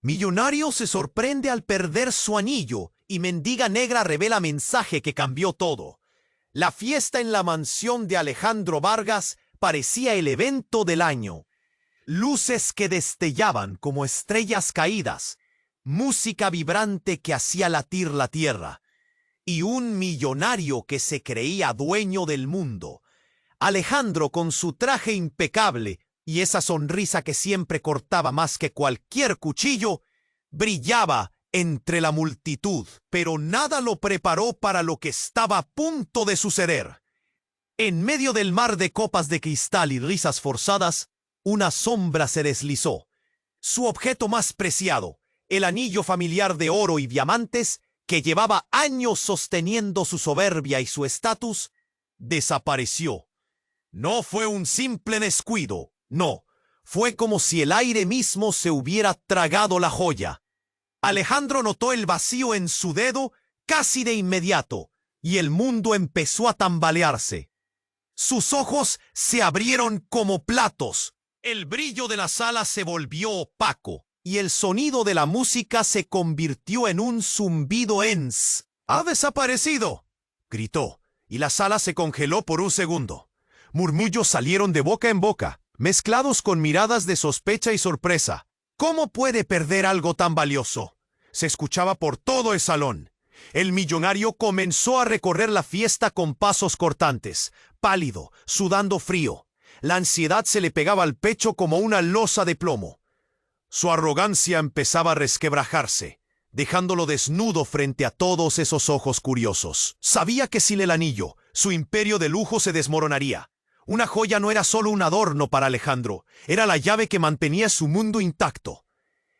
Millonario se sorprende al perder su anillo y Mendiga Negra revela mensaje que cambió todo. La fiesta en la mansión de Alejandro Vargas parecía el evento del año. Luces que destellaban como estrellas caídas, música vibrante que hacía latir la tierra, y un millonario que se creía dueño del mundo. Alejandro, con su traje impecable y esa sonrisa que siempre cortaba más que cualquier cuchillo, brillaba entre la multitud, pero nada lo preparó para lo que estaba a punto de suceder. En medio del mar de copas de cristal y risas forzadas, una sombra se deslizó. Su objeto más preciado, el anillo familiar de oro y diamantes, que llevaba años sosteniendo su soberbia y su estatus, desapareció. No fue un simple descuido, no. Fue como si el aire mismo se hubiera tragado la joya. Alejandro notó el vacío en su dedo casi de inmediato, y el mundo empezó a tambalearse. Sus ojos se abrieron como platos. El brillo de la sala se volvió opaco, y el sonido de la música se convirtió en un zumbido ens. «¡Ha desaparecido!», gritó, y la sala se congeló por un segundo. Murmullos salieron de boca en boca, mezclados con miradas de sospecha y sorpresa. ¿Cómo puede perder algo tan valioso?, se escuchaba por todo el salón. El millonario comenzó a recorrer la fiesta con pasos cortantes, pálido, sudando frío. La ansiedad se le pegaba al pecho como una losa de plomo. Su arrogancia empezaba a resquebrajarse, dejándolo desnudo frente a todos esos ojos curiosos. Sabía que sin el anillo, su imperio de lujo se desmoronaría. Una joya no era solo un adorno para Alejandro, era la llave que mantenía su mundo intacto.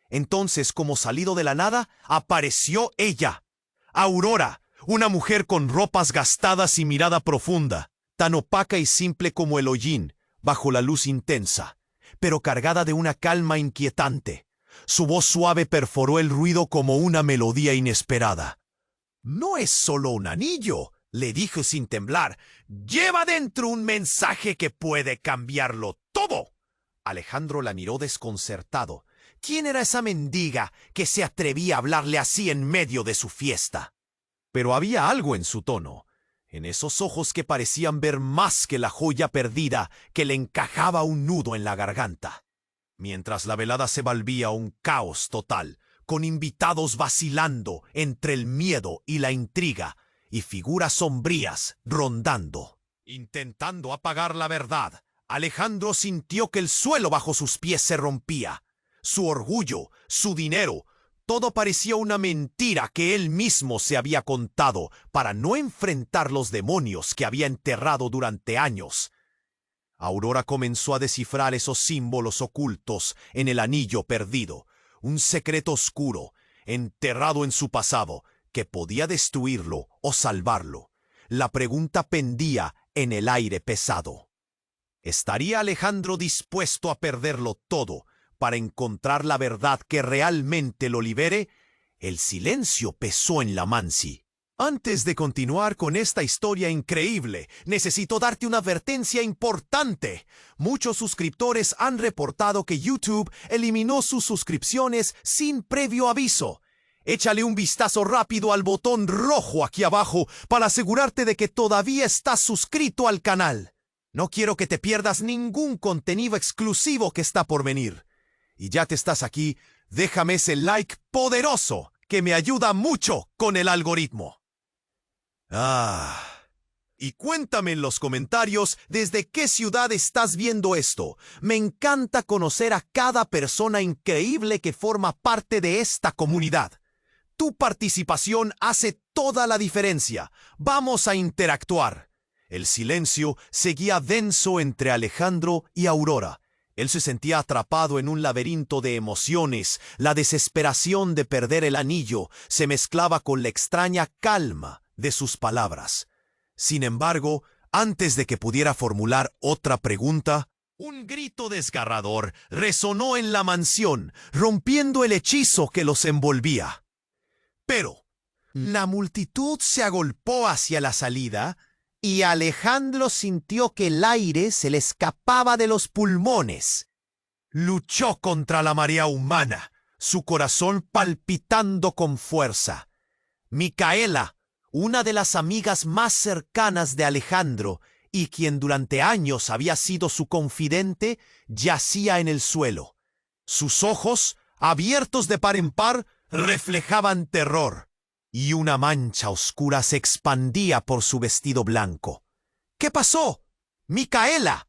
Entonces, como salido de la nada, apareció ella. Aurora, una mujer con ropas gastadas y mirada profunda, tan opaca y simple como el hollín, bajo la luz intensa, pero cargada de una calma inquietante. Su voz suave perforó el ruido como una melodía inesperada. «No es solo un anillo», le dijo sin temblar. «Lleva dentro un mensaje que puede cambiarlo todo». Alejandro la miró desconcertado. ¿Quién era esa mendiga que se atrevía a hablarle así en medio de su fiesta? Pero había algo en su tono, en esos ojos que parecían ver más que la joya perdida que le encajaba un nudo en la garganta. Mientras la velada se volvía un caos total, con invitados vacilando entre el miedo y la intriga, y figuras sombrías rondando, intentando apagar la verdad, Alejandro sintió que el suelo bajo sus pies se rompía. Su orgullo, su dinero, todo parecía una mentira que él mismo se había contado para no enfrentar los demonios que había enterrado durante años. Aurora comenzó a descifrar esos símbolos ocultos en el anillo perdido, un secreto oscuro, enterrado en su pasado, que podía destruirlo o salvarlo. La pregunta pendía en el aire pesado. ¿Estaría Alejandro dispuesto a perderlo todo para encontrar la verdad que realmente lo libere? El silencio pesó en la Mansi. Antes de continuar con esta historia increíble, necesito darte una advertencia importante. Muchos suscriptores han reportado que YouTube eliminó sus suscripciones sin previo aviso. Échale un vistazo rápido al botón rojo aquí abajo para asegurarte de que todavía estás suscrito al canal. No quiero que te pierdas ningún contenido exclusivo que está por venir. Y ya te estás aquí, déjame ese like poderoso que me ayuda mucho con el algoritmo. Y cuéntame en los comentarios desde qué ciudad estás viendo esto. Me encanta conocer a cada persona increíble que forma parte de esta comunidad. Tu participación hace toda la diferencia. Vamos a interactuar. El silencio seguía denso entre Alejandro y Aurora. Él se sentía atrapado en un laberinto de emociones. La desesperación de perder el anillo se mezclaba con la extraña calma de sus palabras. Sin embargo, antes de que pudiera formular otra pregunta, un grito desgarrador resonó en la mansión, rompiendo el hechizo que los envolvía. Pero la multitud se agolpó hacia la salida y Alejandro sintió que el aire se le escapaba de los pulmones. Luchó contra la marea humana, su corazón palpitando con fuerza. Micaela, una de las amigas más cercanas de Alejandro y quien durante años había sido su confidente, yacía en el suelo. Sus ojos, abiertos de par en par, reflejaban terror, y una mancha oscura se expandía por su vestido blanco. ¿Qué pasó? ¡Micaela!,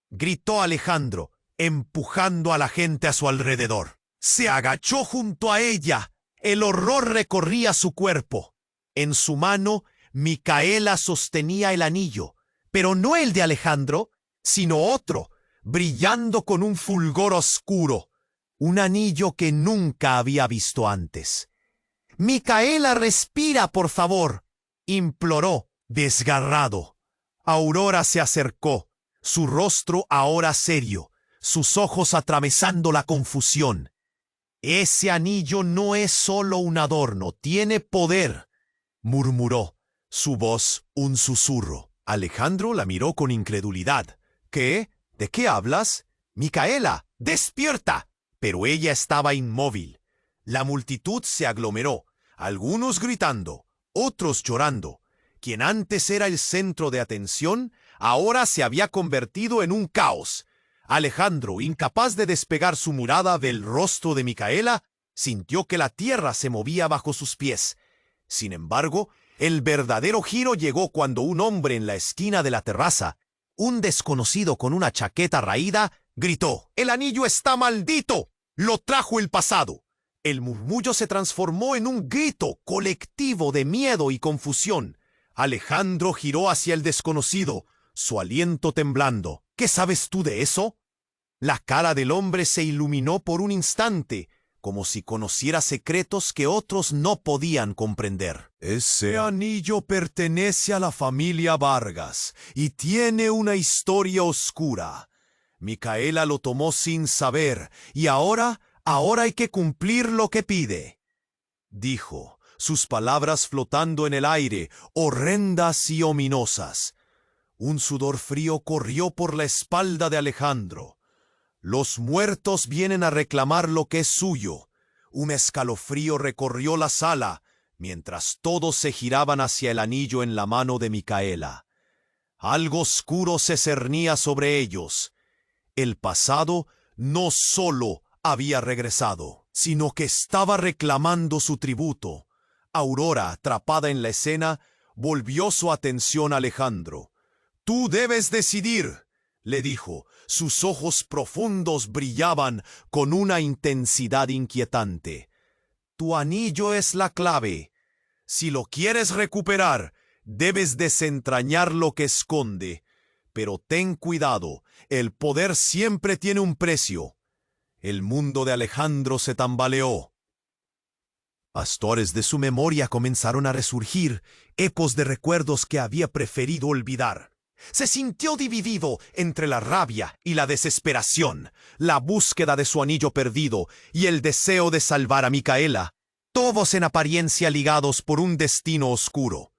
gritó Alejandro, empujando a la gente a su alrededor. Se agachó junto a ella. El horror recorría su cuerpo. En su mano, Micaela sostenía el anillo, pero no el de Alejandro, sino otro, brillando con un fulgor oscuro, un anillo que nunca había visto antes. «Micaela, respira, por favor», imploró, desgarrado. Aurora se acercó, su rostro ahora serio, sus ojos atravesando la confusión. «Ese anillo no es solo un adorno, tiene poder», murmuró, su voz un susurro. Alejandro la miró con incredulidad. «¿Qué? ¿De qué hablas? Micaela, despierta». Pero ella estaba inmóvil. La multitud se aglomeró, algunos gritando, otros llorando. Quien antes era el centro de atención, ahora se había convertido en un caos. Alejandro, incapaz de despegar su mirada del rostro de Micaela, sintió que la tierra se movía bajo sus pies. Sin embargo, el verdadero giro llegó cuando un hombre en la esquina de la terraza, un desconocido con una chaqueta raída, gritó: «¡El anillo está maldito! ¡Lo trajo el pasado!». El murmullo se transformó en un grito colectivo de miedo y confusión. Alejandro giró hacia el desconocido, su aliento temblando. «¿Qué sabes tú de eso?». La cara del hombre se iluminó por un instante, como si conociera secretos que otros no podían comprender. «Ese anillo pertenece a la familia Vargas y tiene una historia oscura. Micaela lo tomó sin saber y ahora hay que cumplir lo que pide», dijo, sus palabras flotando en el aire, horrendas y ominosas. Un sudor frío corrió por la espalda de Alejandro. «Los muertos vienen a reclamar lo que es suyo». Un escalofrío recorrió la sala, mientras todos se giraban hacia el anillo en la mano de Micaela. Algo oscuro se cernía sobre ellos. El pasado no solo había regresado, sino que estaba reclamando su tributo. Aurora, atrapada en la escena, volvió su atención a Alejandro. «Tú debes decidir», le dijo. Sus ojos profundos brillaban con una intensidad inquietante. «Tu anillo es la clave. Si lo quieres recuperar, debes desentrañar lo que esconde. Pero ten cuidado, el poder siempre tiene un precio». El mundo de Alejandro se tambaleó. Pastores de su memoria comenzaron a resurgir, ecos de recuerdos que había preferido olvidar. Se sintió dividido entre la rabia y la desesperación, la búsqueda de su anillo perdido y el deseo de salvar a Micaela, todos en apariencia ligados por un destino oscuro.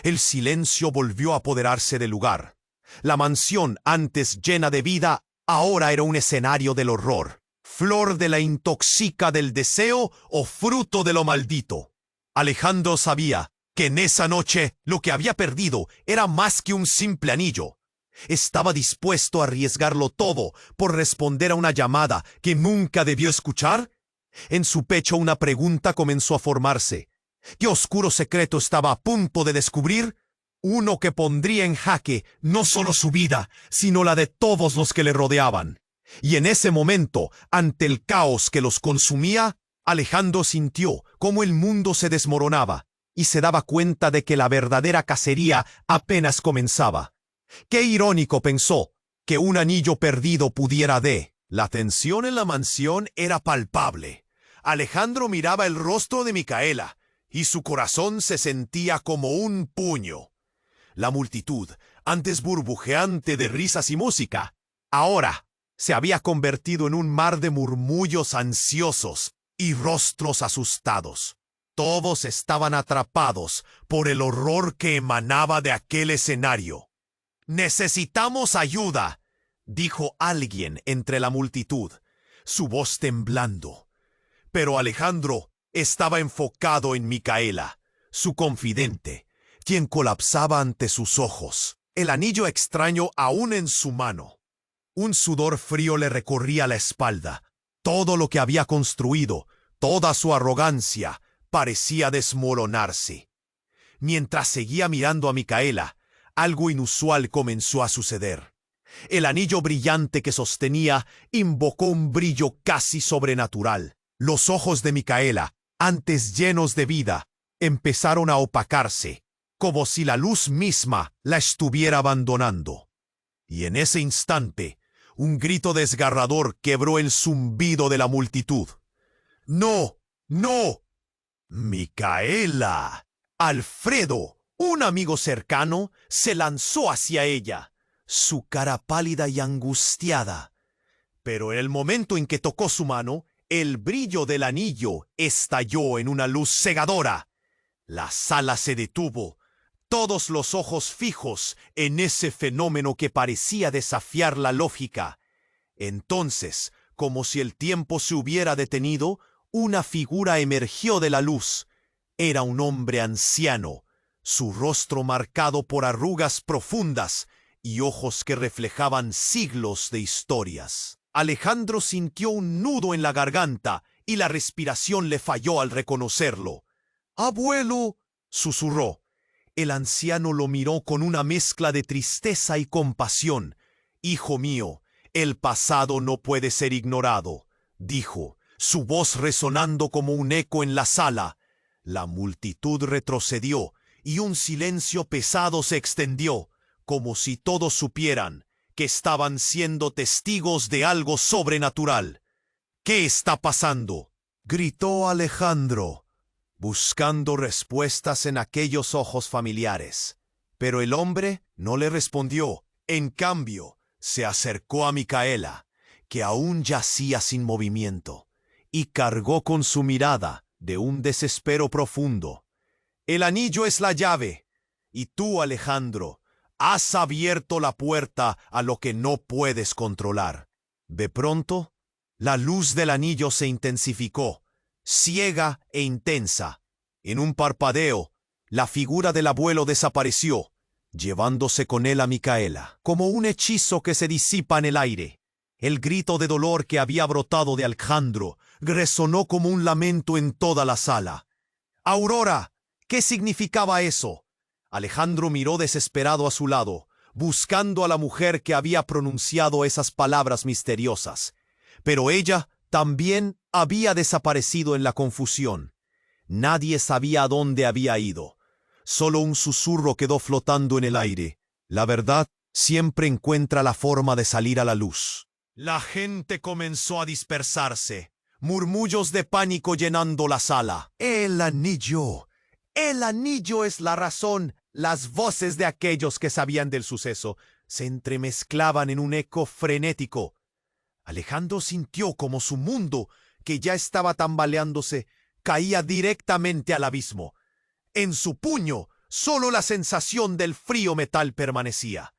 El silencio volvió a apoderarse del lugar. La mansión, antes llena de vida, ahora era un escenario del horror. Flor de la intoxica del deseo o fruto de lo maldito. Alejandro sabía que en esa noche lo que había perdido era más que un simple anillo. Estaba dispuesto a arriesgarlo todo por responder a una llamada que nunca debió escuchar. En su pecho una pregunta comenzó a formarse. ¿Qué oscuro secreto estaba a punto de descubrir? Uno que pondría en jaque no solo su vida, sino la de todos los que le rodeaban. Y en ese momento, ante el caos que los consumía, Alejandro sintió cómo el mundo se desmoronaba y se daba cuenta de que la verdadera cacería apenas comenzaba. Qué irónico, pensó, que un anillo perdido pudiera de. La tensión en la mansión era palpable. Alejandro miraba el rostro de Micaela y su corazón se sentía como un puño. La multitud, antes burbujeante de risas y música, ahora se había convertido en un mar de murmullos ansiosos y rostros asustados. Todos estaban atrapados por el horror que emanaba de aquel escenario. «Necesitamos ayuda», dijo alguien entre la multitud, su voz temblando. Pero Alejandro estaba enfocado en Micaela, su confidente, quien colapsaba ante sus ojos, el anillo extraño aún en su mano. Un sudor frío le recorría la espalda. Todo lo que había construido, toda su arrogancia, parecía desmoronarse. Mientras seguía mirando a Micaela, algo inusual comenzó a suceder. El anillo brillante que sostenía invocó un brillo casi sobrenatural. Los ojos de Micaela, antes llenos de vida, empezaron a opacarse, como si la luz misma la estuviera abandonando. Y en ese instante, un grito desgarrador quebró el zumbido de la multitud. ¡No! ¡No! ¡Micaela! Alfredo, un amigo cercano, se lanzó hacia ella, su cara pálida y angustiada. Pero en el momento en que tocó su mano, el brillo del anillo estalló en una luz cegadora. La sala se detuvo, todos los ojos fijos en ese fenómeno que parecía desafiar la lógica. Entonces, como si el tiempo se hubiera detenido, una figura emergió de la luz. Era un hombre anciano, su rostro marcado por arrugas profundas y ojos que reflejaban siglos de historias. Alejandro sintió un nudo en la garganta y la respiración le falló al reconocerlo. «¡Abuelo!», susurró. El anciano lo miró con una mezcla de tristeza y compasión. «Hijo mío, el pasado no puede ser ignorado», dijo, su voz resonando como un eco en la sala. La multitud retrocedió y un silencio pesado se extendió, como si todos supieran que estaban siendo testigos de algo sobrenatural. «¿Qué está pasando?», gritó Alejandro, buscando respuestas en aquellos ojos familiares. Pero el hombre no le respondió. En cambio, se acercó a Micaela, que aún yacía sin movimiento, y cargó con su mirada de un desespero profundo. «El anillo es la llave, y tú, Alejandro, has abierto la puerta a lo que no puedes controlar». De pronto, la luz del anillo se intensificó, ciega e intensa. En un parpadeo, la figura del abuelo desapareció, llevándose con él a Micaela, como un hechizo que se disipa en el aire. El grito de dolor que había brotado de Alejandro resonó como un lamento en toda la sala. «Aurora, ¿qué significaba eso?». Alejandro miró desesperado a su lado, buscando a la mujer que había pronunciado esas palabras misteriosas. Pero ella también había desaparecido en la confusión. Nadie sabía a dónde había ido. Solo un susurro quedó flotando en el aire. La verdad siempre encuentra la forma de salir a la luz. La gente comenzó a dispersarse, murmullos de pánico llenando la sala. «El anillo. El anillo es la razón». Las voces de aquellos que sabían del suceso se entremezclaban en un eco frenético. Alejandro sintió como su mundo, que ya estaba tambaleándose, caía directamente al abismo. En su puño, solo la sensación del frío metal permanecía.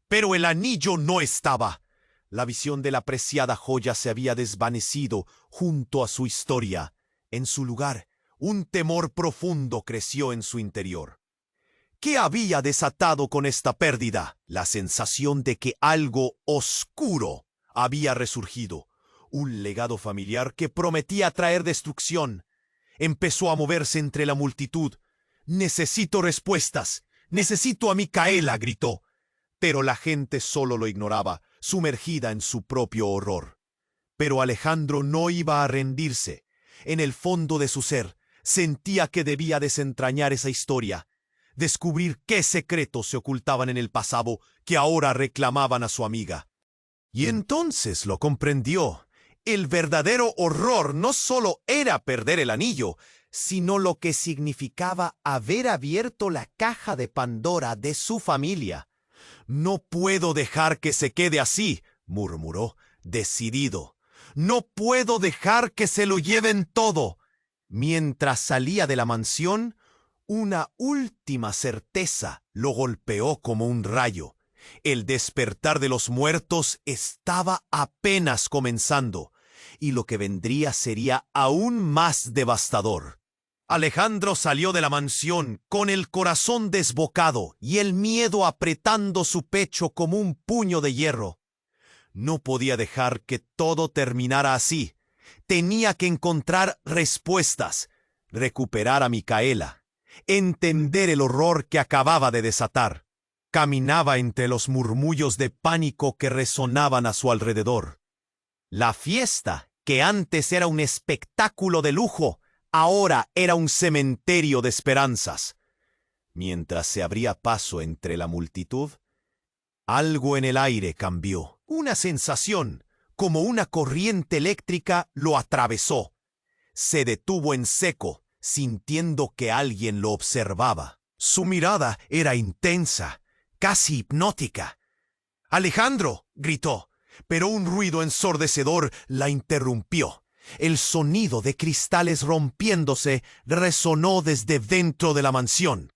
Pero el anillo no estaba. La visión de la preciada joya se había desvanecido junto a su historia. En su lugar, un temor profundo creció en su interior. ¿Qué había desatado con esta pérdida? La sensación de que algo oscuro había resurgido, un legado familiar que prometía traer destrucción. Empezó a moverse entre la multitud. «Necesito respuestas. Necesito a Micaela», gritó. Pero la gente solo lo ignoraba, sumergida en su propio horror. Pero Alejandro no iba a rendirse. En el fondo de su ser, sentía que debía desentrañar esa historia, descubrir qué secretos se ocultaban en el pasado que ahora reclamaban a su amiga. Y entonces lo comprendió. El verdadero horror no solo era perder el anillo, sino lo que significaba haber abierto la caja de Pandora de su familia. «No puedo dejar que se quede así», murmuró, decidido. «No puedo dejar que se lo lleven todo». Mientras salía de la mansión, una última certeza lo golpeó como un rayo. El despertar de los muertos estaba apenas comenzando, y lo que vendría sería aún más devastador. Alejandro salió de la mansión con el corazón desbocado y el miedo apretando su pecho como un puño de hierro. No podía dejar que todo terminara así. Tenía que encontrar respuestas, recuperar a Micaela, entender el horror que acababa de desatar. Caminaba entre los murmullos de pánico que resonaban a su alrededor. La fiesta, que antes era un espectáculo de lujo, ahora era un cementerio de esperanzas. Mientras se abría paso entre la multitud, algo en el aire cambió. Una sensación, como una corriente eléctrica, lo atravesó. Se detuvo en seco, sintiendo que alguien lo observaba. Su mirada era intensa, casi hipnótica. «¡Alejandro!», gritó, pero un ruido ensordecedor la interrumpió. El sonido de cristales rompiéndose resonó desde dentro de la mansión.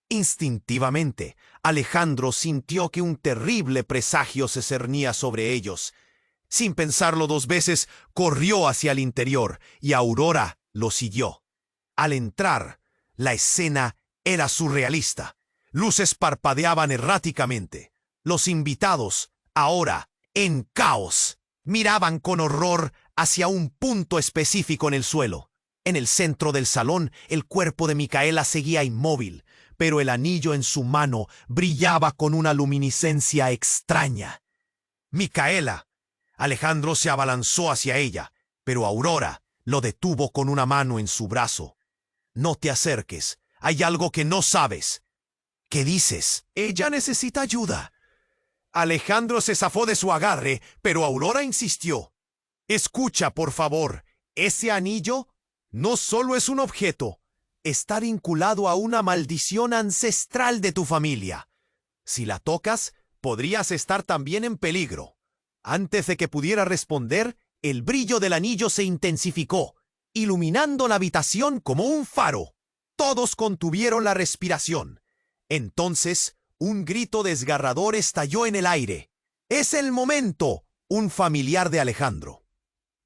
Instintivamente, Alejandro sintió que un terrible presagio se cernía sobre ellos. Sin pensarlo dos veces, corrió hacia el interior y Aurora lo siguió. Al entrar, la escena era surrealista. Luces parpadeaban erráticamente. Los invitados, ahora en caos, miraban con horror hacia un punto específico en el suelo. En el centro del salón, el cuerpo de Micaela seguía inmóvil, pero el anillo en su mano brillaba con una luminiscencia extraña. «¡Micaela!». Alejandro se abalanzó hacia ella, pero Aurora lo detuvo con una mano en su brazo. «No te acerques. Hay algo que no sabes». «¿Qué dices?». «Ella necesita ayuda». Alejandro se zafó de su agarre, pero Aurora insistió. «Escucha, por favor. Ese anillo no solo es un objeto. Está vinculado a una maldición ancestral de tu familia. Si la tocas, podrías estar también en peligro». Antes de que pudiera responder, el brillo del anillo se intensificó, iluminando la habitación como un faro. Todos contuvieron la respiración. Entonces, un grito desgarrador estalló en el aire. «¡Es el momento!». Un familiar de Alejandro,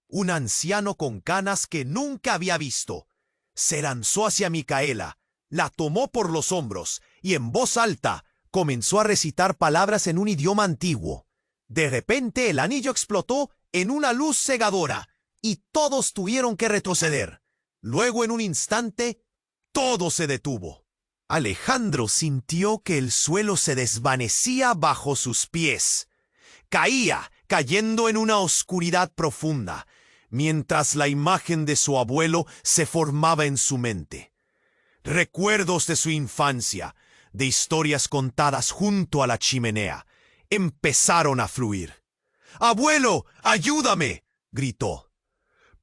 un anciano con canas que nunca había visto, se lanzó hacia Micaela, la tomó por los hombros y en voz alta comenzó a recitar palabras en un idioma antiguo. De repente el anillo explotó en una luz cegadora y todos tuvieron que retroceder. Luego, en un instante, todo se detuvo. Alejandro sintió que el suelo se desvanecía bajo sus pies. Caía, cayendo en una oscuridad profunda, mientras la imagen de su abuelo se formaba en su mente. Recuerdos de su infancia, de historias contadas junto a la chimenea, empezaron a fluir. «¡Abuelo, ayúdame!», gritó.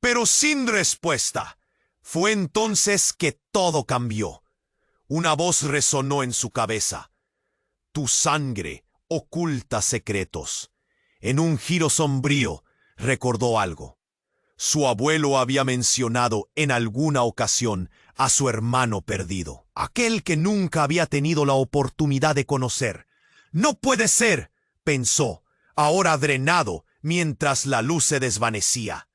Pero sin respuesta. Fue entonces que todo cambió. Una voz resonó en su cabeza. «Tu sangre oculta secretos». En un giro sombrío, recordó algo. Su abuelo había mencionado en alguna ocasión a su hermano perdido, aquel que nunca había tenido la oportunidad de conocer. «No puede ser», pensó, ahora drenado mientras la luz se desvanecía.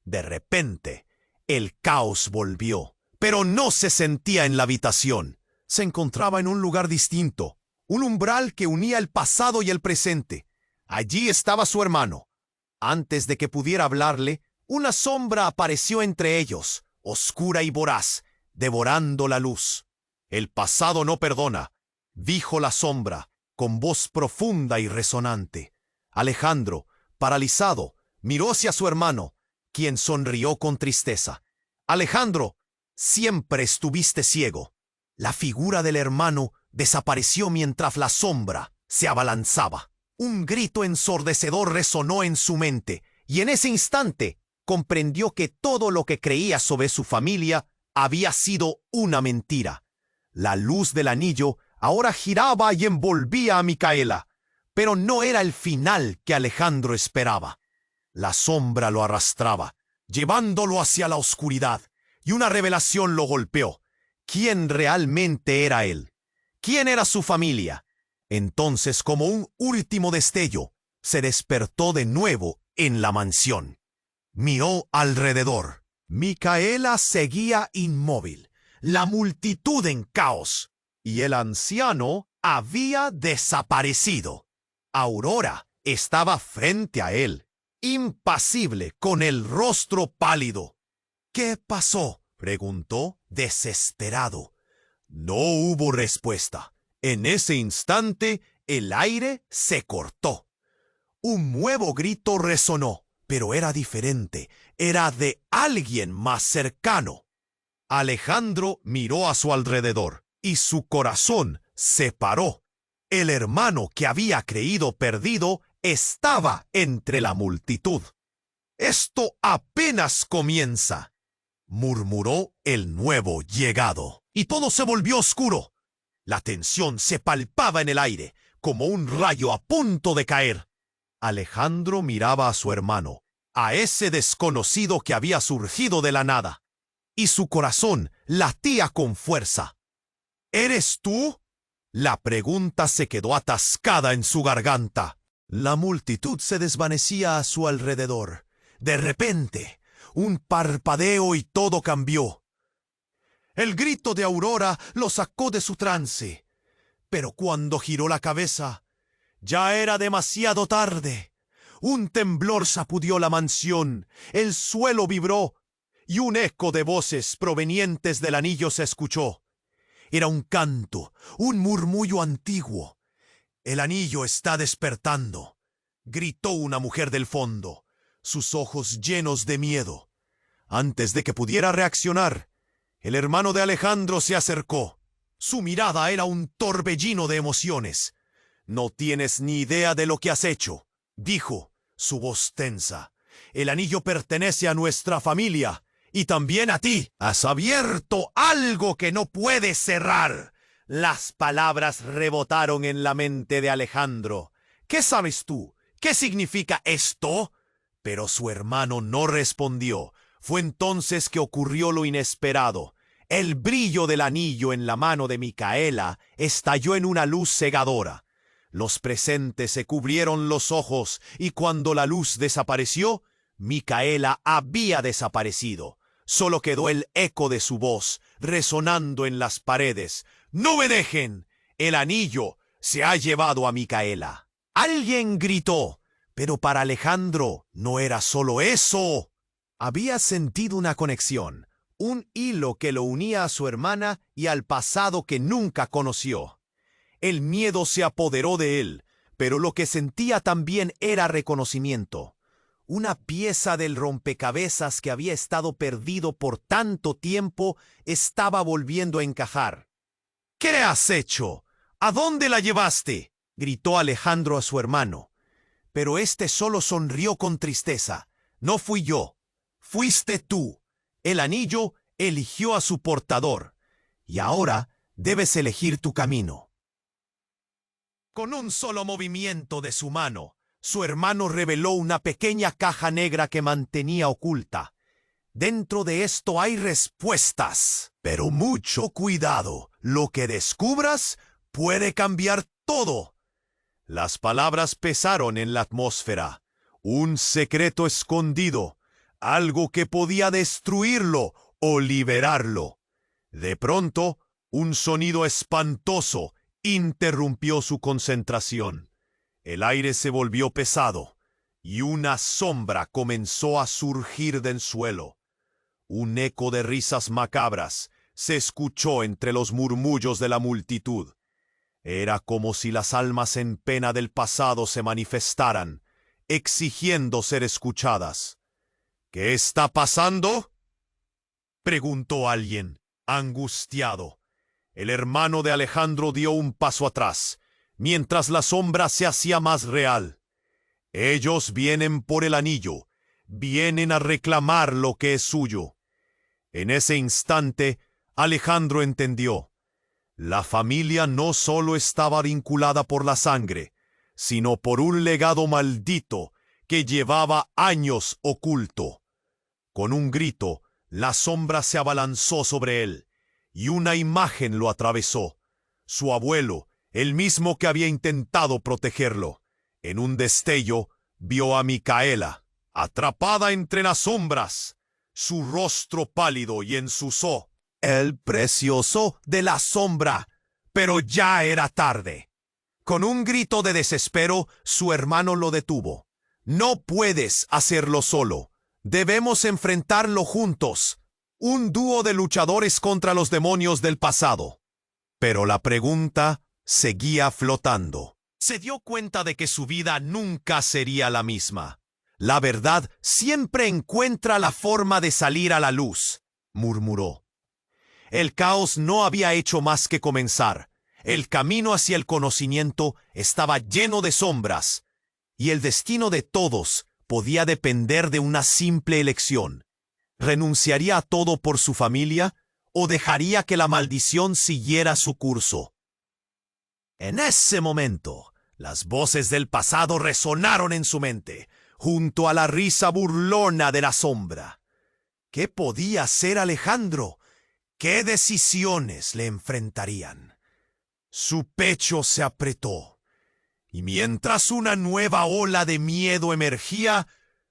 De repente, el caos volvió, pero no se sentía en la habitación. Se encontraba en un lugar distinto, un umbral que unía el pasado y el presente. Allí estaba su hermano. Antes de que pudiera hablarle, una sombra apareció entre ellos, oscura y voraz, devorando la luz. «El pasado no perdona», dijo la sombra, con voz profunda y resonante. Alejandro, paralizado, miró hacia su hermano, quien sonrió con tristeza. «Alejandro, siempre estuviste ciego». La figura del hermano desapareció mientras la sombra se abalanzaba. Un grito ensordecedor resonó en su mente, y en ese instante comprendió que todo lo que creía sobre su familia había sido una mentira. La luz del anillo ahora giraba y envolvía a Micaela, pero no era el final que Alejandro esperaba. La sombra lo arrastraba, llevándolo hacia la oscuridad, y una revelación lo golpeó. ¿Quién realmente era él? ¿Quién era su familia? Entonces, como un último destello, se despertó de nuevo en la mansión. Miró alrededor. Micaela seguía inmóvil, la multitud en caos, y el anciano había desaparecido. Aurora estaba frente a él, impasible, con el rostro pálido. ¿Qué pasó?, preguntó, desesperado. No hubo respuesta. En ese instante, el aire se cortó. Un nuevo grito resonó, pero era diferente. Era de alguien más cercano. Alejandro miró a su alrededor y su corazón se paró. El hermano que había creído perdido estaba entre la multitud. «Esto apenas comienza», murmuró el nuevo llegado, y todo se volvió oscuro. La tensión se palpaba en el aire, como un rayo a punto de caer. Alejandro miraba a su hermano, a ese desconocido que había surgido de la nada, y su corazón latía con fuerza. «¿Eres tú?». La pregunta se quedó atascada en su garganta. La multitud se desvanecía a su alrededor. De repente, un parpadeo y todo cambió. El grito de Aurora lo sacó de su trance, pero cuando giró la cabeza, ya era demasiado tarde. Un temblor sacudió la mansión, el suelo vibró, y un eco de voces provenientes del anillo se escuchó. Era un canto, un murmullo antiguo. «El anillo está despertando», gritó una mujer del fondo, sus ojos llenos de miedo. Antes de que pudiera reaccionar, el hermano de Alejandro se acercó. Su mirada era un torbellino de emociones. «No tienes ni idea de lo que has hecho», dijo, su voz tensa. «El anillo pertenece a nuestra familia, y también a ti. Has abierto algo que no puedes cerrar». Las palabras rebotaron en la mente de Alejandro. «¿Qué sabes tú? ¿Qué significa esto?». Pero su hermano no respondió. Fue entonces que ocurrió lo inesperado. El brillo del anillo en la mano de Micaela estalló en una luz cegadora. Los presentes se cubrieron los ojos, y cuando la luz desapareció, Micaela había desaparecido. Solo quedó el eco de su voz resonando en las paredes. «¡No me dejen! El anillo se ha llevado a Micaela». Alguien gritó, pero para Alejandro no era solo eso. Había sentido una conexión, un hilo que lo unía a su hermana y al pasado que nunca conoció. El miedo se apoderó de él, pero lo que sentía también era reconocimiento. Una pieza del rompecabezas que había estado perdido por tanto tiempo estaba volviendo a encajar. «¿Qué has hecho? ¿A dónde la llevaste?», gritó Alejandro a su hermano. Pero éste solo sonrió con tristeza. «No fui yo, fuiste tú. El anillo eligió a su portador, y ahora debes elegir tu camino». Con un solo movimiento de su mano, su hermano reveló una pequeña caja negra que mantenía oculta. «Dentro de esto hay respuestas, pero mucho cuidado. Lo que descubras puede cambiar todo». Las palabras pesaron en la atmósfera. Un secreto escondido, algo que podía destruirlo o liberarlo. De pronto, un sonido espantoso interrumpió su concentración. El aire se volvió pesado, y una sombra comenzó a surgir del suelo. Un eco de risas macabras se escuchó entre los murmullos de la multitud. Era como si las almas en pena del pasado se manifestaran, exigiendo ser escuchadas. «¿Qué está pasando?», preguntó alguien, angustiado. El hermano de Alejandro dio un paso atrás, mientras la sombra se hacía más real. «Ellos vienen por el anillo, vienen a reclamar lo que es suyo». En ese instante, Alejandro entendió. La familia no solo estaba vinculada por la sangre, sino por un legado maldito que llevaba años oculto. Con un grito, la sombra se abalanzó sobre él, y una imagen lo atravesó. Su abuelo, el mismo que había intentado protegerlo. En un destello, vio a Micaela. Atrapada entre las sombras, su rostro pálido y ensusó. El precioso de la sombra, pero ya era tarde. Con un grito de desespero, su hermano lo detuvo. No puedes hacerlo solo. Debemos enfrentarlo juntos. Un dúo de luchadores contra los demonios del pasado. Pero la pregunta seguía flotando. Se dio cuenta de que su vida nunca sería la misma. La verdad siempre encuentra la forma de salir a la luz, murmuró. El caos no había hecho más que comenzar. El camino hacia el conocimiento estaba lleno de sombras, y el destino de todos podía depender de una simple elección. ¿Renunciaría a todo por su familia o dejaría que la maldición siguiera su curso? En ese momento, las voces del pasado resonaron en su mente, junto a la risa burlona de la sombra. ¿Qué podía hacer Alejandro? ¿Qué decisiones le enfrentarían? Su pecho se apretó, y mientras una nueva ola de miedo emergía,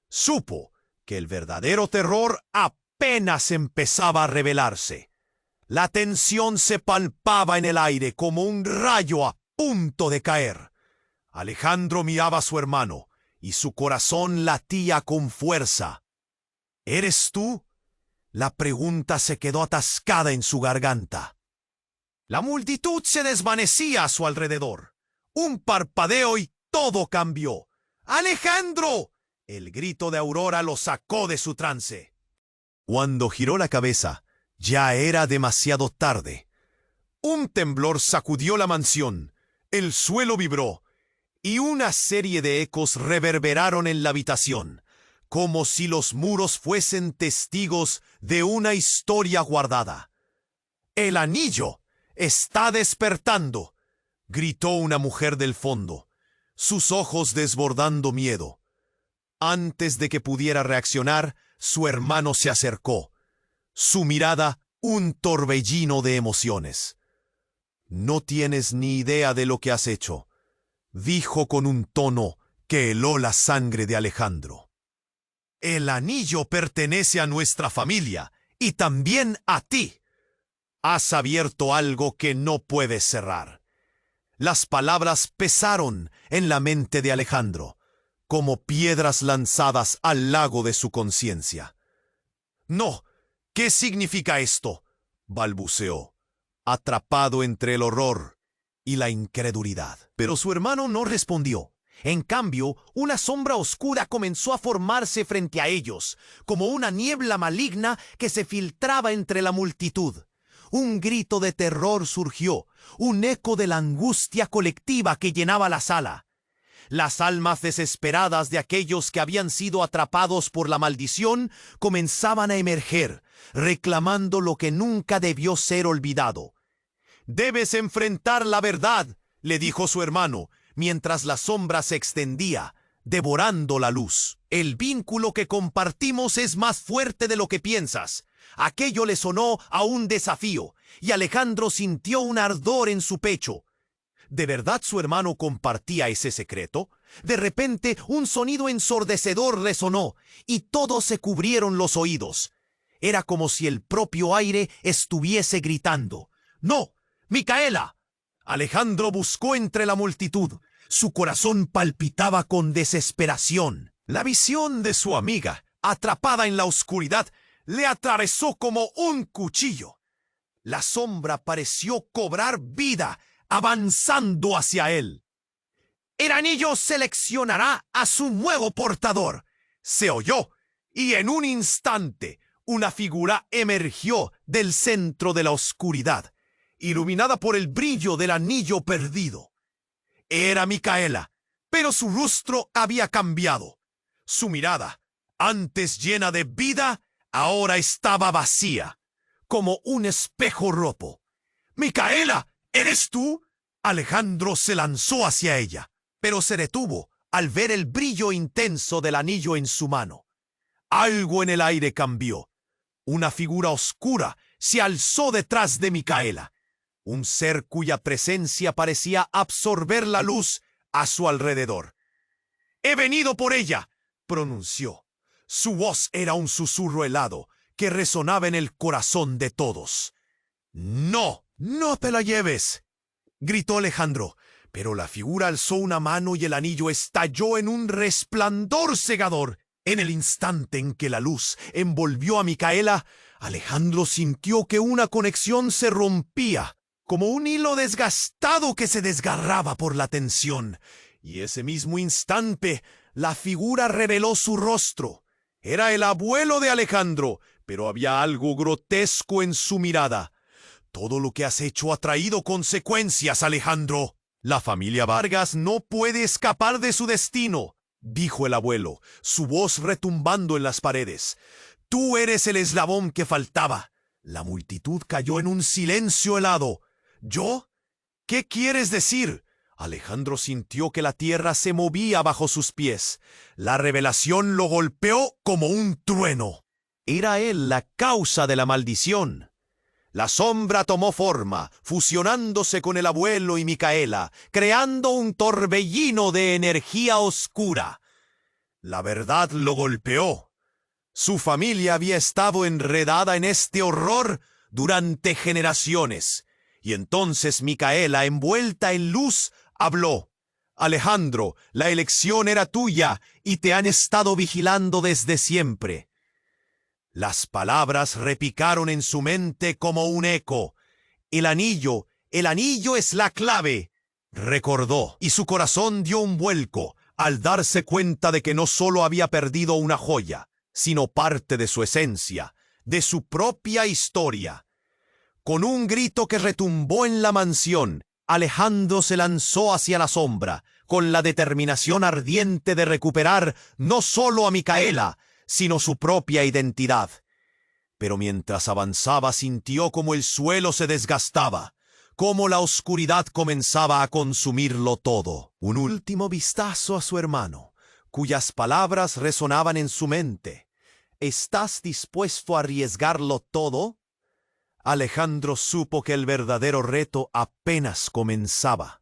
supo que el verdadero terror apenas empezaba a revelarse. La tensión se palpaba en el aire como un rayo a punto de caer. Alejandro miraba a su hermano, y su corazón latía con fuerza. ¿Eres tú? La pregunta se quedó atascada en su garganta. La multitud se desvanecía a su alrededor. Un parpadeo y todo cambió. ¡Alejandro! El grito de Aurora lo sacó de su trance. Cuando giró la cabeza, ya era demasiado tarde. Un temblor sacudió la mansión, el suelo vibró, y una serie de ecos reverberaron en la habitación, como si los muros fuesen testigos de una historia guardada. «¡El anillo está despertando!», gritó una mujer del fondo, sus ojos desbordando miedo. Antes de que pudiera reaccionar, su hermano se acercó, su mirada un torbellino de emociones. «No tienes ni idea de lo que has hecho», dijo con un tono que heló la sangre de Alejandro. «El anillo pertenece a nuestra familia y también a ti. Has abierto algo que no puedes cerrar». Las palabras pesaron en la mente de Alejandro, como piedras lanzadas al lago de su conciencia. «No, ¿qué significa esto?», balbuceó, atrapado entre el horror y la incredulidad. Pero su hermano no respondió. En cambio, una sombra oscura comenzó a formarse frente a ellos, como una niebla maligna que se filtraba entre la multitud. Un grito de terror surgió, un eco de la angustia colectiva que llenaba la sala. Las almas desesperadas de aquellos que habían sido atrapados por la maldición comenzaban a emerger, reclamando lo que nunca debió ser olvidado. «Debes enfrentar la verdad», le dijo su hermano, mientras la sombra se extendía, devorando la luz. «El vínculo que compartimos es más fuerte de lo que piensas». Aquello le sonó a un desafío, y Alejandro sintió un ardor en su pecho. ¿De verdad su hermano compartía ese secreto? De repente, un sonido ensordecedor resonó, y todos se cubrieron los oídos. Era como si el propio aire estuviese gritando. «¡No! ¡Micaela!». Alejandro buscó entre la multitud. Su corazón palpitaba con desesperación. La visión de su amiga, atrapada en la oscuridad, le atravesó como un cuchillo. La sombra pareció cobrar vida, avanzando hacia él. «El anillo seleccionará a su nuevo portador», se oyó, y en un instante una figura emergió del centro de la oscuridad, iluminada por el brillo del anillo perdido. Era Micaela, pero su rostro había cambiado. Su mirada, antes llena de vida, ahora estaba vacía, como un espejo roto. «¡Micaela! ¿Eres tú?». Alejandro se lanzó hacia ella, pero se detuvo al ver el brillo intenso del anillo en su mano. Algo en el aire cambió. Una figura oscura se alzó detrás de Micaela, un ser cuya presencia parecía absorber la luz a su alrededor. «He venido por ella», pronunció. Su voz era un susurro helado que resonaba en el corazón de todos. «¡No! ¡No te la lleves!», gritó Alejandro, pero la figura alzó una mano y el anillo estalló en un resplandor cegador. En el instante en que la luz envolvió a Micaela, Alejandro sintió que una conexión se rompía, como un hilo desgastado que se desgarraba por la tensión. Y ese mismo instante, la figura reveló su rostro. Era el abuelo de Alejandro, pero había algo grotesco en su mirada. «Todo lo que has hecho ha traído consecuencias, Alejandro. La familia Vargas no puede escapar de su destino», dijo el abuelo, su voz retumbando en las paredes. «Tú eres el eslabón que faltaba». La multitud cayó en un silencio helado. «¿Yo? ¿Qué quieres decir?». Alejandro sintió que la tierra se movía bajo sus pies. La revelación lo golpeó como un trueno. Era él la causa de la maldición. La sombra tomó forma, fusionándose con el abuelo y Micaela, creando un torbellino de energía oscura. La verdad lo golpeó. Su familia había estado enredada en este horror durante generaciones. Y entonces Micaela, envuelta en luz, habló. «Alejandro, la elección era tuya y te han estado vigilando desde siempre». Las palabras repicaron en su mente como un eco. el anillo es la clave», recordó, y su corazón dio un vuelco al darse cuenta de que no solo había perdido una joya, sino parte de su esencia, de su propia historia. Con un grito que retumbó en la mansión, Alejandro se lanzó hacia la sombra, con la determinación ardiente de recuperar no solo a Micaela, sino su propia identidad. Pero mientras avanzaba sintió como el suelo se desgastaba, como la oscuridad comenzaba a consumirlo todo. Un último vistazo a su hermano, cuyas palabras resonaban en su mente. «¿Estás dispuesto a arriesgarlo todo?». Alejandro supo que el verdadero reto apenas comenzaba.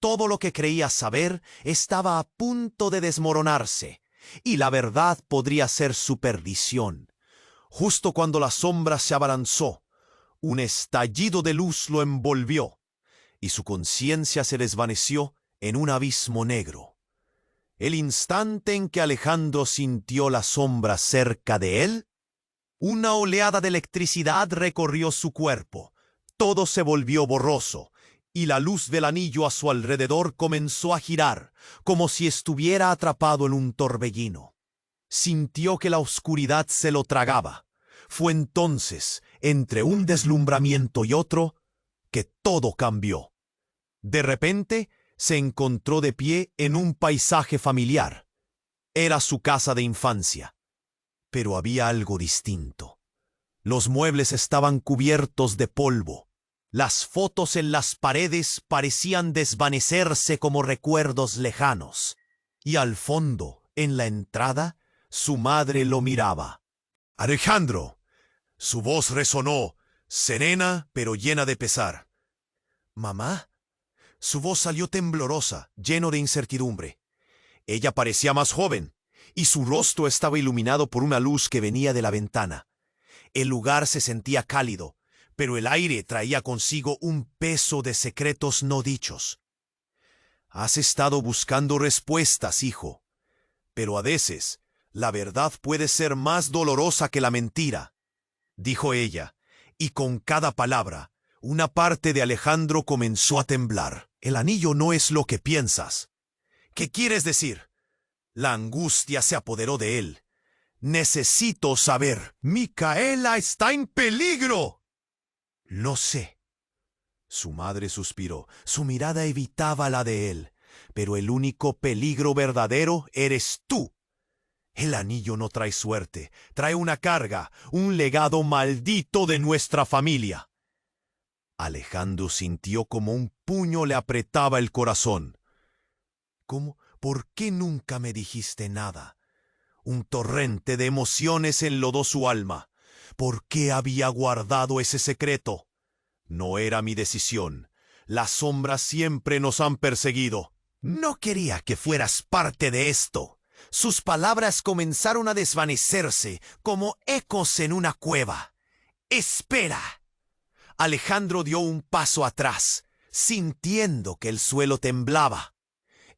Todo lo que creía saber estaba a punto de desmoronarse, y la verdad podría ser su perdición. Justo cuando la sombra se abalanzó, un estallido de luz lo envolvió, y su conciencia se desvaneció en un abismo negro. El instante en que Alejandro sintió la sombra cerca de él, una oleada de electricidad recorrió su cuerpo. Todo se volvió borroso, y la luz del anillo a su alrededor comenzó a girar, como si estuviera atrapado en un torbellino. Sintió que la oscuridad se lo tragaba. Fue entonces, entre un deslumbramiento y otro, que todo cambió. De repente, se encontró de pie en un paisaje familiar. Era su casa de infancia. Pero había algo distinto. Los muebles estaban cubiertos de polvo. Las fotos en las paredes parecían desvanecerse como recuerdos lejanos. Y al fondo, en la entrada, su madre lo miraba. «Alejandro». Su voz resonó, serena pero llena de pesar. «¿Mamá?». Su voz salió temblorosa, lleno de incertidumbre. Ella parecía más joven, y su rostro estaba iluminado por una luz que venía de la ventana. El lugar se sentía cálido, pero el aire traía consigo un peso de secretos no dichos. «Has estado buscando respuestas, hijo, pero a veces la verdad puede ser más dolorosa que la mentira», dijo ella, y con cada palabra, una parte de Alejandro comenzó a temblar. «El anillo no es lo que piensas». «¿Qué quieres decir?». La angustia se apoderó de él. «Necesito saber». «Micaela está en peligro». «Lo sé». Su madre suspiró. Su mirada evitaba la de él. «Pero el único peligro verdadero eres tú. El anillo no trae suerte, trae una carga, un legado maldito de nuestra familia». Alejandro sintió como un puño le apretaba el corazón. «¿Cómo? ¿Por qué nunca me dijiste nada?». Un torrente de emociones enlodó su alma. ¿Por qué había guardado ese secreto? No era mi decisión. Las sombras siempre nos han perseguido. No quería que fueras parte de esto. Sus palabras comenzaron a desvanecerse como ecos en una cueva. ¡Espera! Alejandro dio un paso atrás, sintiendo que el suelo temblaba.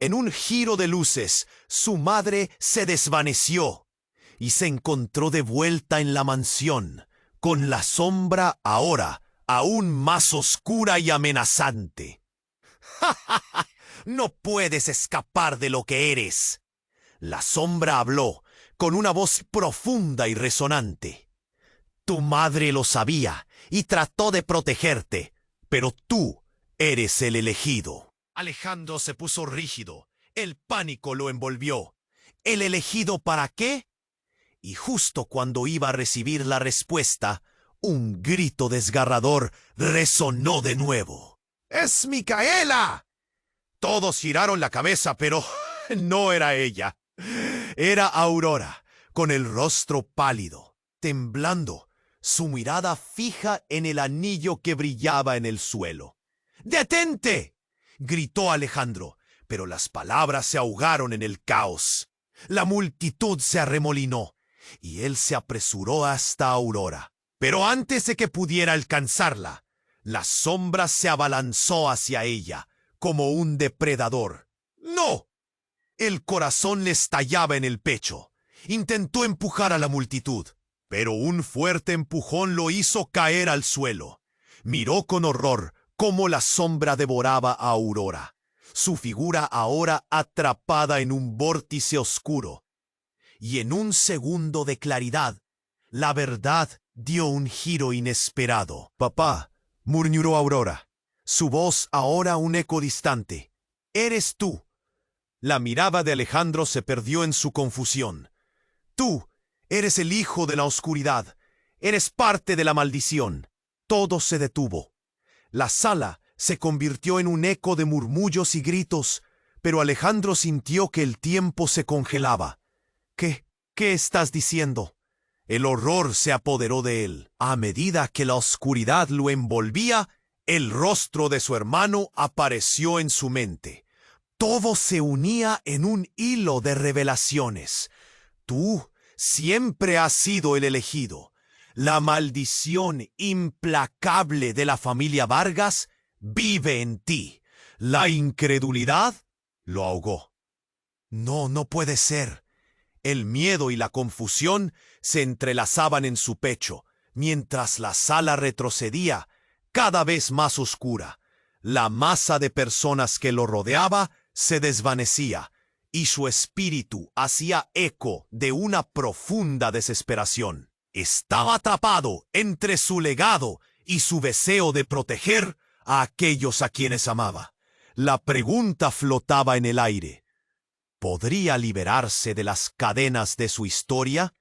En un giro de luces, su madre se desvaneció y se encontró de vuelta en la mansión, con la sombra ahora aún más oscura y amenazante. ¡Ja, ja, ja! No puedes escapar de lo que eres. La sombra habló con una voz profunda y resonante. Tu madre lo sabía y trató de protegerte, pero tú eres el elegido. Alejandro se puso rígido. El pánico lo envolvió. ¿El elegido para qué? Y justo cuando iba a recibir la respuesta, un grito desgarrador resonó de nuevo. ¡Es Micaela! Todos giraron la cabeza, pero no era ella. Era Aurora, con el rostro pálido, temblando, su mirada fija en el anillo que brillaba en el suelo. ¡Detente!, gritó Alejandro, pero las palabras se ahogaron en el caos. La multitud se arremolinó, y él se apresuró hasta Aurora. Pero antes de que pudiera alcanzarla, la sombra se abalanzó hacia ella, como un depredador. ¡No! El corazón le estallaba en el pecho. Intentó empujar a la multitud, pero un fuerte empujón lo hizo caer al suelo. Miró con horror cómo la sombra devoraba a Aurora, su figura ahora atrapada en un vórtice oscuro. Y en un segundo de claridad, la verdad dio un giro inesperado. «Papá», murmuró Aurora, su voz ahora un eco distante. «Eres tú». La mirada de Alejandro se perdió en su confusión. «Tú eres el hijo de la oscuridad. Eres parte de la maldición». Todo se detuvo. La sala se convirtió en un eco de murmullos y gritos, pero Alejandro sintió que el tiempo se congelaba. ¿Qué estás diciendo? El horror se apoderó de él. A medida que la oscuridad lo envolvía, el rostro de su hermano apareció en su mente. Todo se unía en un hilo de revelaciones. Tú siempre has sido el elegido. La maldición implacable de la familia Vargas vive en ti. La incredulidad lo ahogó. No puede ser. El miedo y la confusión se entrelazaban en su pecho, mientras la sala retrocedía, cada vez más oscura. La masa de personas que lo rodeaba se desvanecía, y su espíritu hacía eco de una profunda desesperación. Estaba atrapado entre su legado y su deseo de proteger a aquellos a quienes amaba. La pregunta flotaba en el aire. ¿Podría liberarse de las cadenas de su historia?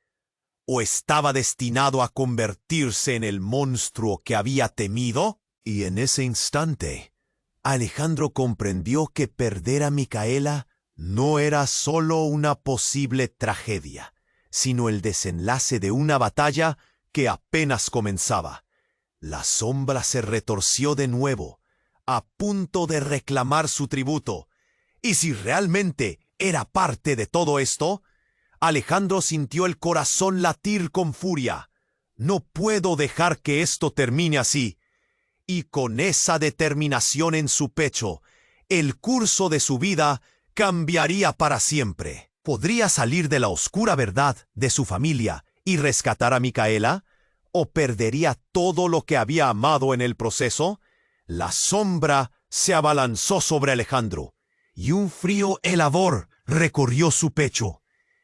¿O estaba destinado a convertirse en el monstruo que había temido? Y en ese instante, Alejandro comprendió que perder a Micaela no era solo una posible tragedia, sino el desenlace de una batalla que apenas comenzaba. La sombra se retorció de nuevo, a punto de reclamar su tributo. Y si realmente era parte de todo esto, Alejandro sintió el corazón latir con furia. No puedo dejar que esto termine así. Y con esa determinación en su pecho, el curso de su vida cambiaría para siempre. ¿Podría salir de la oscura verdad de su familia y rescatar a Micaela? ¿O perdería todo lo que había amado en el proceso? La sombra se abalanzó sobre Alejandro, y un frío helador recorrió su pecho.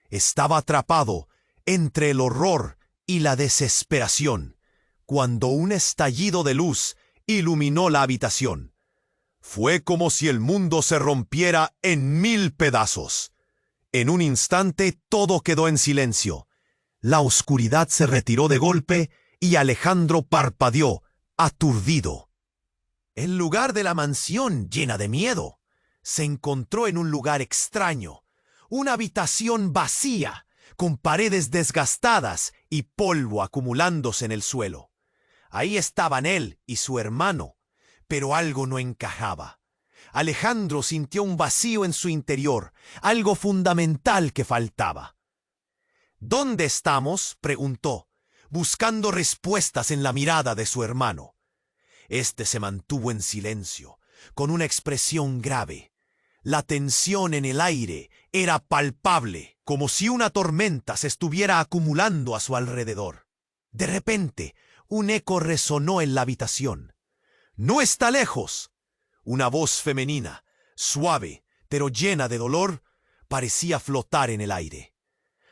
Estaba atrapado entre el horror y la desesperación, cuando un estallido de luz iluminó la habitación. Fue como si el mundo se rompiera en 1000 pedazos. En un instante todo quedó en silencio. La oscuridad se retiró de golpe y Alejandro parpadeó, aturdido. En lugar de la mansión llena de miedo, se encontró en un lugar extraño, una habitación vacía, con paredes desgastadas y polvo acumulándose en el suelo. Ahí estaban él y su hermano, pero algo no encajaba. Alejandro sintió un vacío en su interior, algo fundamental que faltaba. ¿Dónde estamos?, preguntó, buscando respuestas en la mirada de su hermano. Este se mantuvo en silencio, con una expresión grave. La tensión en el aire era palpable, como si una tormenta se estuviera acumulando a su alrededor. De repente, un eco resonó en la habitación. «¡No está lejos!». Una voz femenina, suave, pero llena de dolor, parecía flotar en el aire.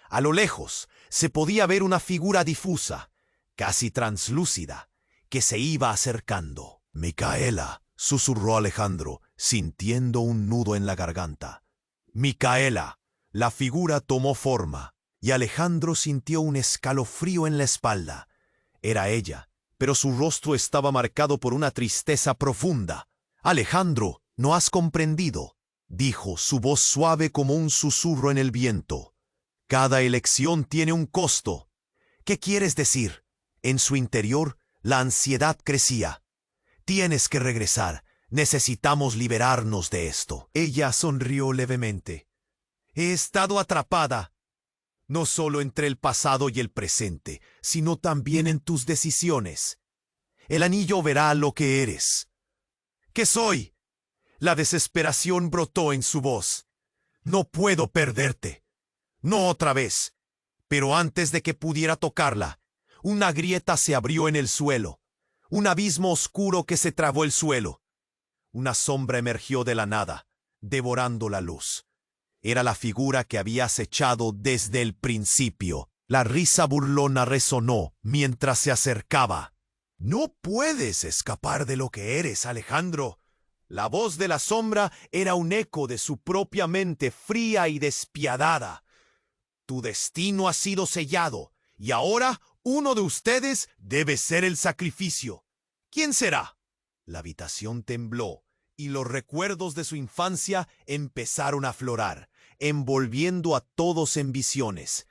A lo lejos se podía ver una figura difusa, casi translúcida, que se iba acercando. «Micaela», susurró Alejandro, sintiendo un nudo en la garganta. «Micaela». La figura tomó forma, y Alejandro sintió un escalofrío en la espalda. Era ella, pero su rostro estaba marcado por una tristeza profunda. «Alejandro, no has comprendido», dijo, su voz suave como un susurro en el viento. «Cada elección tiene un costo». «¿Qué quieres decir?». En su interior, la ansiedad crecía. «Tienes que regresar. Necesitamos liberarnos de esto». Ella sonrió levemente. «He estado atrapada, no solo entre el pasado y el presente, sino también en tus decisiones. El anillo verá lo que eres». «¿Qué soy?». La desesperación brotó en su voz. «No puedo perderte. No otra vez». Pero antes de que pudiera tocarla, una grieta se abrió en el suelo, un abismo oscuro que se tragó el suelo. Una sombra emergió de la nada, devorando la luz. Era la figura que había acechado desde el principio. La risa burlona resonó mientras se acercaba. «No puedes escapar de lo que eres, Alejandro». La voz de la sombra era un eco de su propia mente fría y despiadada. «Tu destino ha sido sellado, y ahora uno de ustedes debe ser el sacrificio. ¿Quién será?». La habitación tembló, y los recuerdos de su infancia empezaron a aflorar, envolviendo a todos en visiones.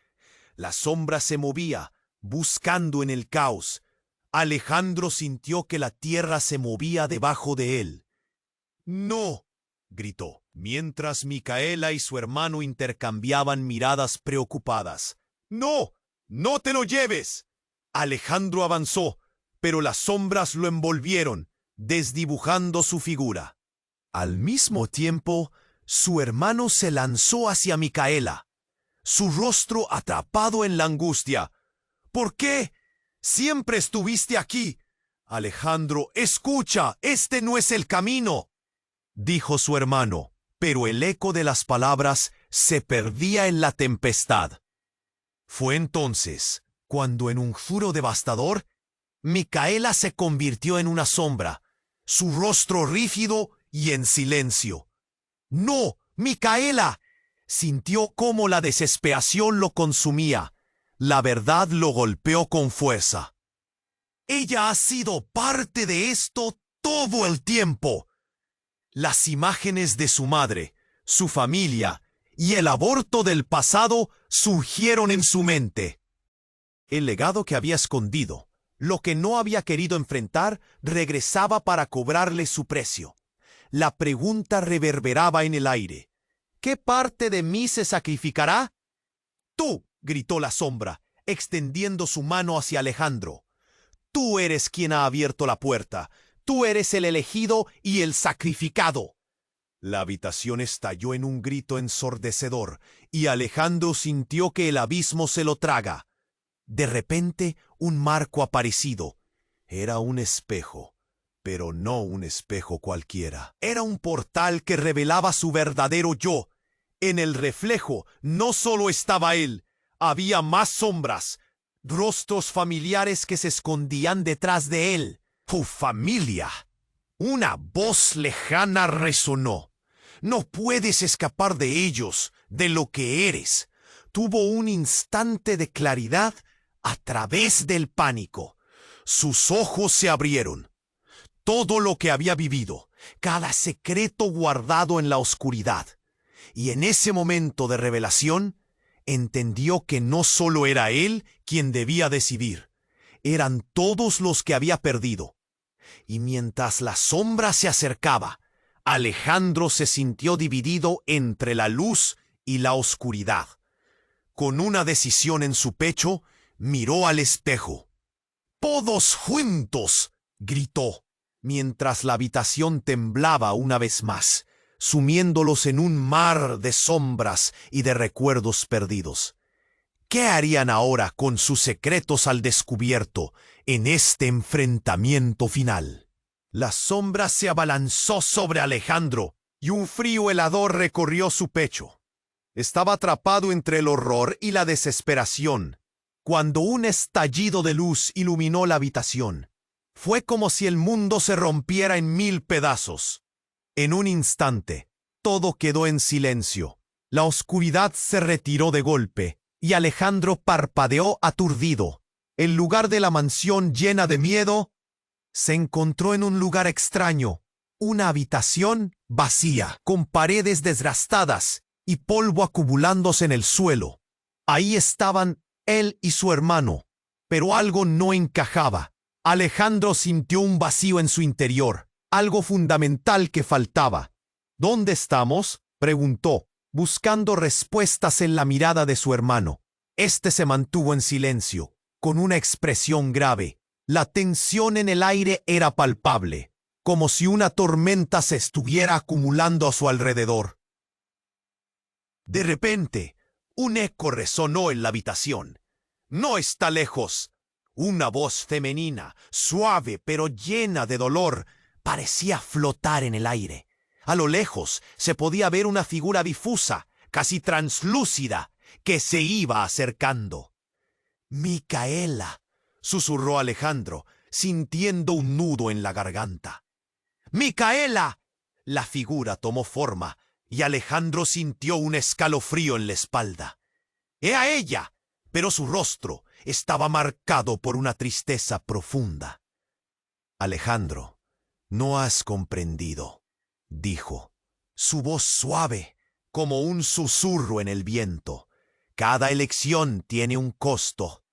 La sombra se movía, buscando en el caos. Alejandro sintió que la tierra se movía debajo de él. «¡No!», gritó, mientras Micaela y su hermano intercambiaban miradas preocupadas. «¡No! ¡No te lo lleves!». Alejandro avanzó, pero las sombras lo envolvieron, desdibujando su figura. Al mismo tiempo, su hermano se lanzó hacia Micaela, su rostro atrapado en la angustia. «¿Por qué? Siempre estuviste aquí». «Alejandro, escucha, este no es el camino», dijo su hermano, pero el eco de las palabras se perdía en la tempestad. Fue entonces cuando, en un juro devastador, Micaela se convirtió en una sombra, su rostro rígido y en silencio. «¡No, Micaela!». Sintió cómo la desesperación lo consumía. La verdad lo golpeó con fuerza. «Ella ha sido parte de esto todo el tiempo». Las imágenes de su madre, su familia y el aborto del pasado surgieron en su mente. El legado que había escondido, lo que no había querido enfrentar, regresaba para cobrarle su precio. La pregunta reverberaba en el aire. «¿Qué parte de mí se sacrificará?». «Tú», gritó la sombra, extendiendo su mano hacia Alejandro. «Tú eres quien ha abierto la puerta. Tú eres el elegido y el sacrificado». La habitación estalló en un grito ensordecedor, y Alejandro sintió que el abismo se lo traga. De repente, un marco aparecido. Era un espejo, pero no un espejo cualquiera. Era un portal que revelaba su verdadero yo. En el reflejo no solo estaba él, había más sombras, rostros familiares que se escondían detrás de él. «¡Tu familia!». Una voz lejana resonó. «No puedes escapar de ellos, de lo que eres». Tuvo un instante de claridad a través del pánico. Sus ojos se abrieron. Todo lo que había vivido, cada secreto guardado en la oscuridad. Y en ese momento de revelación, entendió que no solo era él quien debía decidir. Eran todos los que había perdido. Y mientras la sombra se acercaba, Alejandro se sintió dividido entre la luz y la oscuridad. Con una decisión en su pecho, miró al espejo. ¡Todos juntos!, gritó, mientras la habitación temblaba una vez más, sumiéndolos en un mar de sombras y de recuerdos perdidos. ¿Qué harían ahora con sus secretos al descubierto en este enfrentamiento final? La sombra se abalanzó sobre Alejandro y un frío helador recorrió su pecho. Estaba atrapado entre el horror y la desesperación, cuando un estallido de luz iluminó la habitación. Fue como si el mundo se rompiera en 1000 pedazos. En un instante, todo quedó en silencio. La oscuridad se retiró de golpe y Alejandro parpadeó aturdido. En lugar de la mansión llena de miedo, se encontró en un lugar extraño, una habitación vacía, con paredes desgastadas y polvo acumulándose en el suelo. Ahí estaban él y su hermano, pero algo no encajaba. Alejandro sintió un vacío en su interior, algo fundamental que faltaba. ¿Dónde estamos?, preguntó, buscando respuestas en la mirada de su hermano. Este se mantuvo en silencio, con una expresión grave. La tensión en el aire era palpable, como si una tormenta se estuviera acumulando a su alrededor. De repente, un eco resonó en la habitación. «No está lejos». Una voz femenina, suave pero llena de dolor, parecía flotar en el aire. A lo lejos se podía ver una figura difusa, casi translúcida, que se iba acercando. «Micaela», susurró Alejandro, sintiendo un nudo en la garganta. «¡Micaela!». La figura tomó forma y Alejandro sintió un escalofrío en la espalda. Era ella, pero su rostro estaba marcado por una tristeza profunda. «Alejandro, no has comprendido», dijo, su voz suave, como un susurro en el viento. «Cada elección tiene un costo».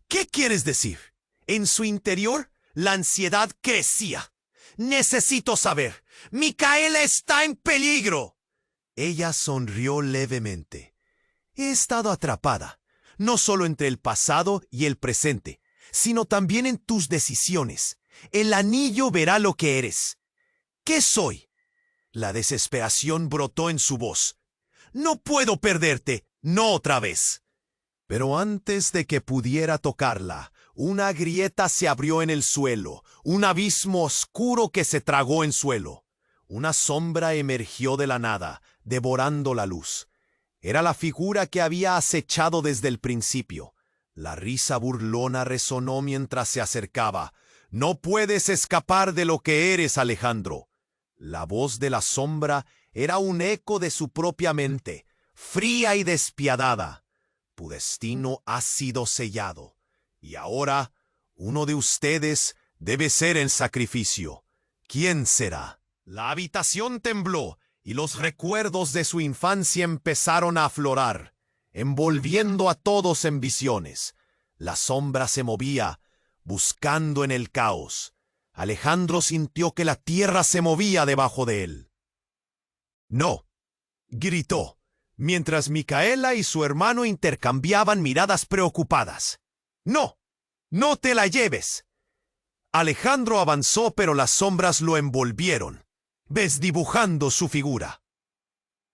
«¿Qué quieres decir?». En su interior, la ansiedad crecía. «Necesito saber. Micaela está en peligro». Ella sonrió levemente. «He estado atrapada, no solo entre el pasado y el presente, sino también en tus decisiones. El anillo verá lo que eres». «¿Qué soy?». La desesperación brotó en su voz. «No puedo perderte, no otra vez». Pero antes de que pudiera tocarla, una grieta se abrió en el suelo, un abismo oscuro que se tragó en suelo. Una sombra emergió de la nada, devorando la luz. Era la figura que había acechado desde el principio. La risa burlona resonó mientras se acercaba. «No puedes escapar de lo que eres, Alejandro». La voz de la sombra era un eco de su propia mente, fría y despiadada. «Tu destino ha sido sellado, y ahora uno de ustedes debe ser el sacrificio. ¿Quién será?». La habitación tembló, y los recuerdos de su infancia empezaron a aflorar, envolviendo a todos en visiones. La sombra se movía, buscando en el caos. Alejandro sintió que la tierra se movía debajo de él. «No», gritó, mientras Micaela y su hermano intercambiaban miradas preocupadas. «No, no te la lleves». Alejandro avanzó, pero las sombras lo envolvieron, desdibujando su figura.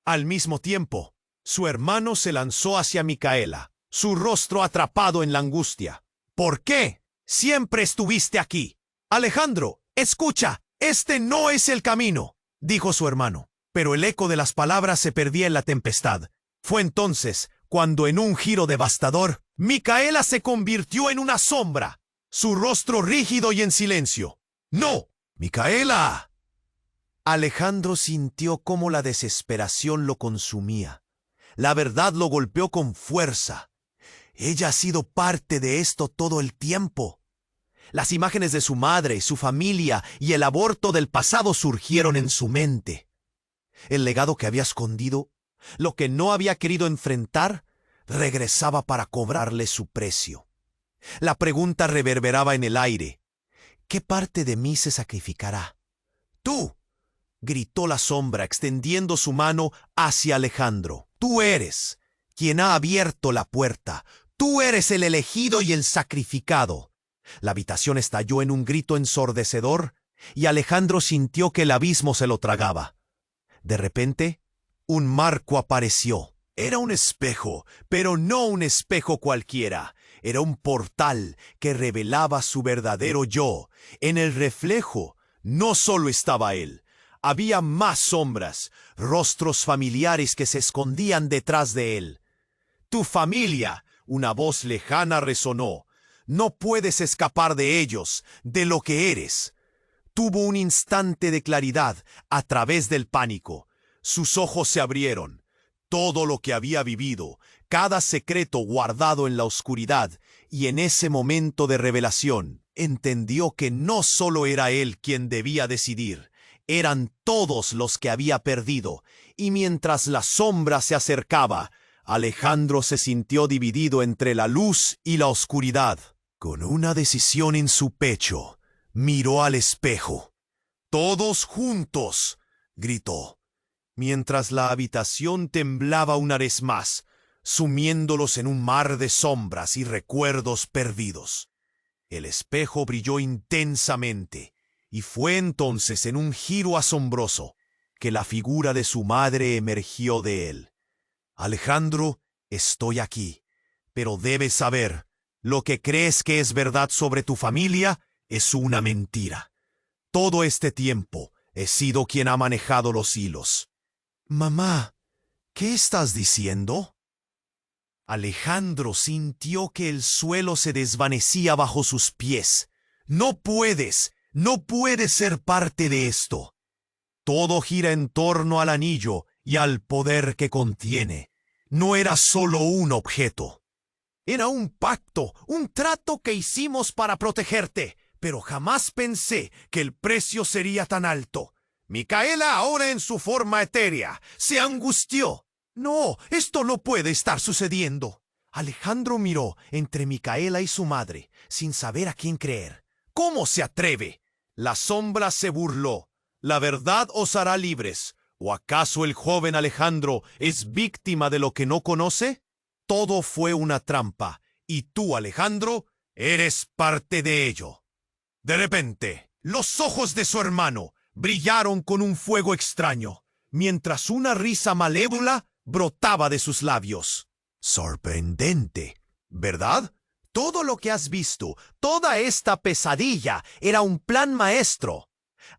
Al mismo tiempo, su hermano se lanzó hacia Micaela, su rostro atrapado en la angustia. «¿Por qué siempre estuviste aquí?». «Alejandro, escucha, este no es el camino», dijo su hermano. Pero el eco de las palabras se perdía en la tempestad. Fue entonces cuando, en un giro devastador, Micaela se convirtió en una sombra, su rostro rígido y en silencio. «¡No! ¡Micaela!». Alejandro sintió cómo la desesperación lo consumía. La verdad lo golpeó con fuerza. Ella ha sido parte de esto todo el tiempo. Las imágenes de su madre, su familia y el aborto del pasado surgieron en su mente. El legado que había escondido, lo que no había querido enfrentar, regresaba para cobrarle su precio. La pregunta reverberaba en el aire. ¿Qué parte de mí se sacrificará? «Tú, gritó la sombra extendiendo su mano hacia Alejandro. Tú eres quien ha abierto la puerta. Tú eres el elegido y el sacrificado. La habitación estalló en un grito ensordecedor y Alejandro sintió que el abismo se lo tragaba. De repente, un marco apareció. Era un espejo, pero no un espejo cualquiera. Era un portal que revelaba su verdadero yo. En el reflejo no solo estaba él. Había más sombras, rostros familiares que se escondían detrás de él. «Tu familia», una voz lejana resonó. «No puedes escapar de ellos, de lo que eres». Tuvo un instante de claridad a través del pánico. Sus ojos se abrieron. Todo lo que había vivido, cada secreto guardado en la oscuridad, y en ese momento de revelación, entendió que no solo era él quien debía decidir, eran todos los que había perdido, y mientras la sombra se acercaba, Alejandro se sintió dividido entre la luz y la oscuridad. Con una decisión en su pecho, miró al espejo. «¡Todos juntos!», gritó, mientras la habitación temblaba una vez más, sumiéndolos en un mar de sombras y recuerdos perdidos. El espejo brilló intensamente, y fue entonces en un giro asombroso que la figura de su madre emergió de él. «Alejandro, estoy aquí, pero debes saber, lo que crees que es verdad sobre tu familia es una mentira. Todo este tiempo he sido quien ha manejado los hilos». «Mamá, ¿qué estás diciendo?». Alejandro sintió que el suelo se desvanecía bajo sus pies. «No puedes ser parte de esto. Todo gira en torno al anillo y al poder que contiene. No era solo un objeto. Era un pacto, un trato que hicimos para protegerte, pero jamás pensé que el precio sería tan alto». Micaela, ahora en su forma etérea, se angustió. «No, esto no puede estar sucediendo». Alejandro miró entre Micaela y su madre, sin saber a quién creer. «¿Cómo se atreve?». La sombra se burló. «La verdad os hará libres. ¿O acaso el joven Alejandro es víctima de lo que no conoce? Todo fue una trampa, y tú, Alejandro, eres parte de ello». De repente, los ojos de su hermano brillaron con un fuego extraño, mientras una risa malévola brotaba de sus labios. «Sorprendente, ¿verdad? Todo lo que has visto, toda esta pesadilla, era un plan maestro».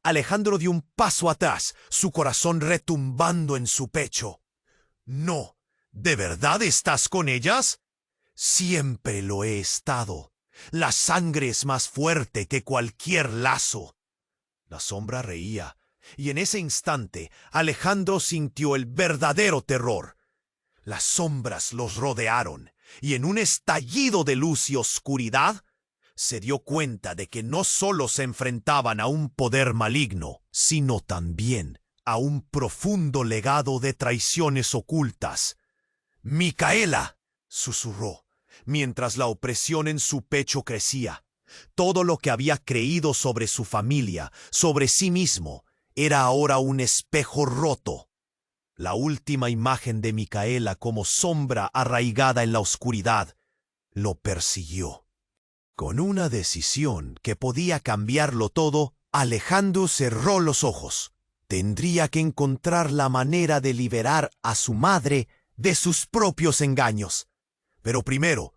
Alejandro dio un paso atrás, su corazón retumbando en su pecho. «No, ¿de verdad estás con ellas?». «Siempre lo he estado. La sangre es más fuerte que cualquier lazo». La sombra reía, y en ese instante Alejandro sintió el verdadero terror. Las sombras los rodearon, y en un estallido de luz y oscuridad, se dio cuenta de que no solo se enfrentaban a un poder maligno, sino también a un profundo legado de traiciones ocultas. «Micaela», susurró, mientras la opresión en su pecho crecía. Todo lo que había creído sobre su familia, sobre sí mismo, era ahora un espejo roto. La última imagen de Micaela como sombra arraigada en la oscuridad lo persiguió. Con una decisión que podía cambiarlo todo, Alejandro cerró los ojos. Tendría que encontrar la manera de liberar a su madre de sus propios engaños. Pero primero,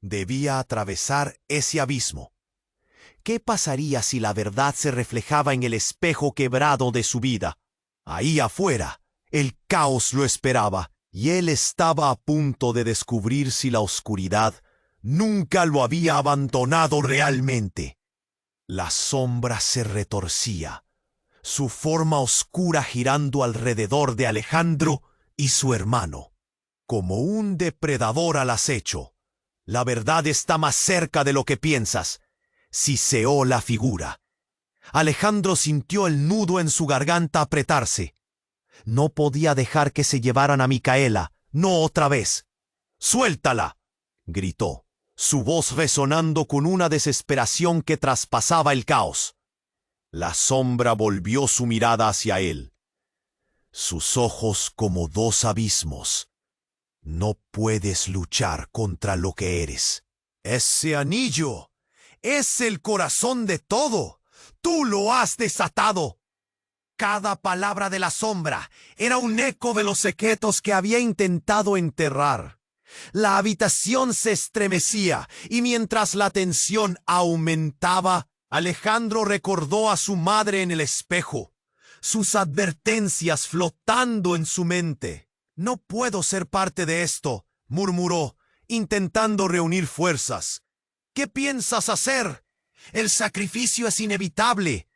debía atravesar ese abismo. ¿Qué pasaría si la verdad se reflejaba en el espejo quebrado de su vida? Ahí afuera, el caos lo esperaba, y él estaba a punto de descubrir si la oscuridad nunca lo había abandonado realmente. La sombra se retorcía, su forma oscura girando alrededor de Alejandro y su hermano, como un depredador al acecho. «La verdad está más cerca de lo que piensas», siseó la figura. Alejandro sintió el nudo en su garganta apretarse. No podía dejar que se llevaran a Micaela, no otra vez. «¡Suéltala!», gritó, su voz resonando con una desesperación que traspasaba el caos. La sombra volvió su mirada hacia él, sus ojos como dos abismos. No puedes luchar contra lo que eres. Ese anillo es el corazón de todo. Tú lo has desatado. Cada palabra de la sombra era un eco de los secretos que había intentado enterrar. La habitación se estremecía y mientras la tensión aumentaba, Alejandro recordó a su madre en el espejo, sus advertencias flotando en su mente. «No puedo ser parte de esto», murmuró, intentando reunir fuerzas. «¿Qué piensas hacer? El sacrificio es inevitable»,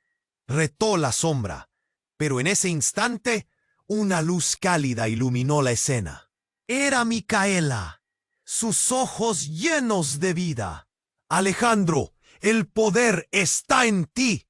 retó la sombra. Pero en ese instante, una luz cálida iluminó la escena. Era Micaela, sus ojos llenos de vida. «Alejandro, el poder está en ti.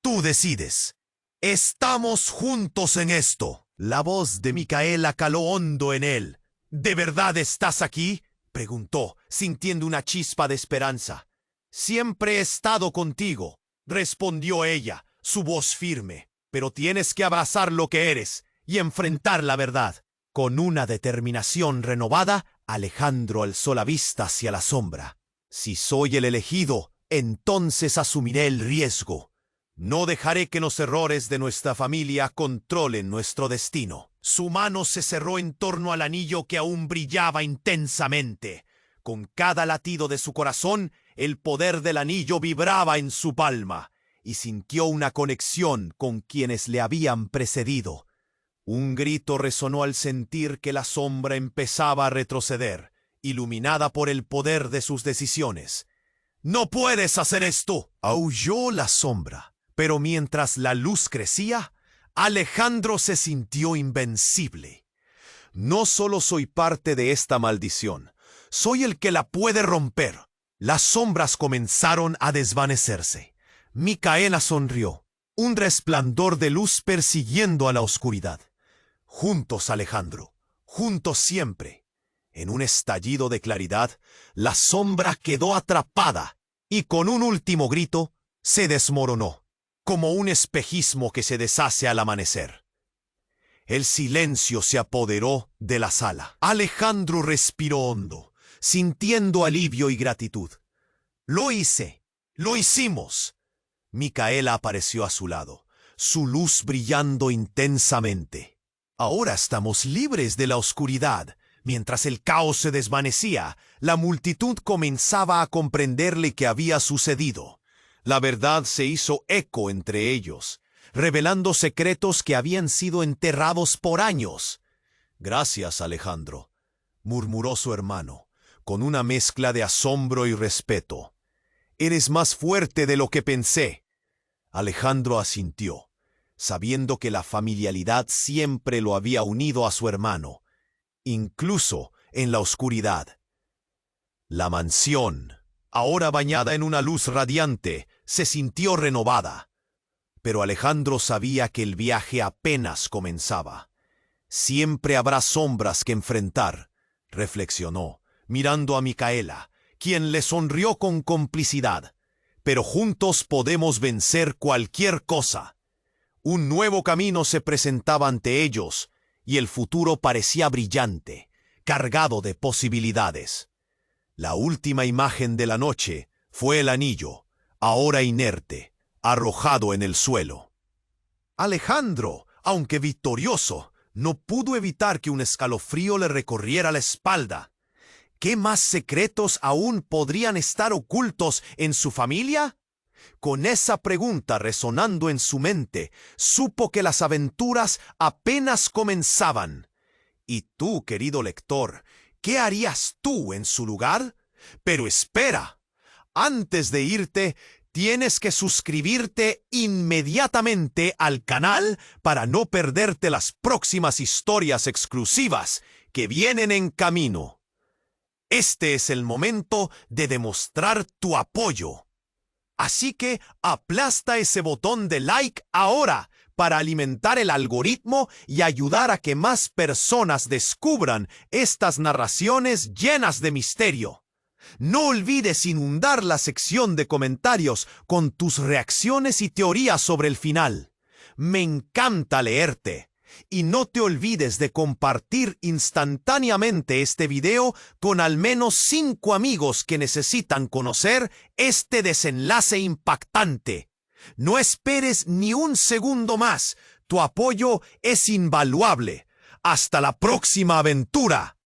Tú decides. Estamos juntos en esto». La voz de Micaela caló hondo en él. «¿De verdad estás aquí?», preguntó, sintiendo una chispa de esperanza. «Siempre he estado contigo», respondió ella, su voz firme. «Pero tienes que abrazar lo que eres y enfrentar la verdad». Con una determinación renovada, Alejandro alzó la vista hacia la sombra. «Si soy el elegido, entonces asumiré el riesgo. No dejaré que los errores de nuestra familia controlen nuestro destino». Su mano se cerró en torno al anillo que aún brillaba intensamente. Con cada latido de su corazón, el poder del anillo vibraba en su palma, y sintió una conexión con quienes le habían precedido. Un grito resonó al sentir que la sombra empezaba a retroceder, iluminada por el poder de sus decisiones. «¡No puedes hacer esto!», aulló la sombra. Pero mientras la luz crecía, Alejandro se sintió invencible. «No solo soy parte de esta maldición, soy el que la puede romper». Las sombras comenzaron a desvanecerse. Micaela sonrió, un resplandor de luz persiguiendo a la oscuridad. «Juntos, Alejandro, juntos siempre». En un estallido de claridad, la sombra quedó atrapada y con un último grito se desmoronó, como un espejismo que se deshace al amanecer. El silencio se apoderó de la sala. Alejandro respiró hondo, sintiendo alivio y gratitud. «Lo hice, lo hicimos». Micaela apareció a su lado, su luz brillando intensamente. «Ahora estamos libres de la oscuridad». Mientras el caos se desvanecía, la multitud comenzaba a comprender lo que había sucedido. La verdad se hizo eco entre ellos, revelando secretos que habían sido enterrados por años. «Gracias, Alejandro», murmuró su hermano, con una mezcla de asombro y respeto. «Eres más fuerte de lo que pensé». Alejandro asintió, sabiendo que la familiaridad siempre lo había unido a su hermano, incluso en la oscuridad. La mansión, ahora bañada en una luz radiante, se sintió renovada. Pero Alejandro sabía que el viaje apenas comenzaba. «Siempre habrá sombras que enfrentar», reflexionó, mirando a Micaela, quien le sonrió con complicidad. «Pero juntos podemos vencer cualquier cosa». Un nuevo camino se presentaba ante ellos, y el futuro parecía brillante, cargado de posibilidades. La última imagen de la noche fue el anillo, ahora inerte, arrojado en el suelo. Alejandro, aunque victorioso, no pudo evitar que un escalofrío le recorriera la espalda. ¿Qué más secretos aún podrían estar ocultos en su familia? Con esa pregunta resonando en su mente, supo que las aventuras apenas comenzaban. ¿Y tú, querido lector, qué harías tú en su lugar? Pero espera, antes de irte, tienes que suscribirte inmediatamente al canal para no perderte las próximas historias exclusivas que vienen en camino. Este es el momento de demostrar tu apoyo. Así que aplasta ese botón de like ahora para alimentar el algoritmo y ayudar a que más personas descubran estas narraciones llenas de misterio. No olvides inundar la sección de comentarios con tus reacciones y teorías sobre el final. Me encanta leerte. Y no te olvides de compartir instantáneamente este video con al menos 5 amigos que necesitan conocer este desenlace impactante. No esperes ni un segundo más. Tu apoyo es invaluable. Hasta la próxima aventura.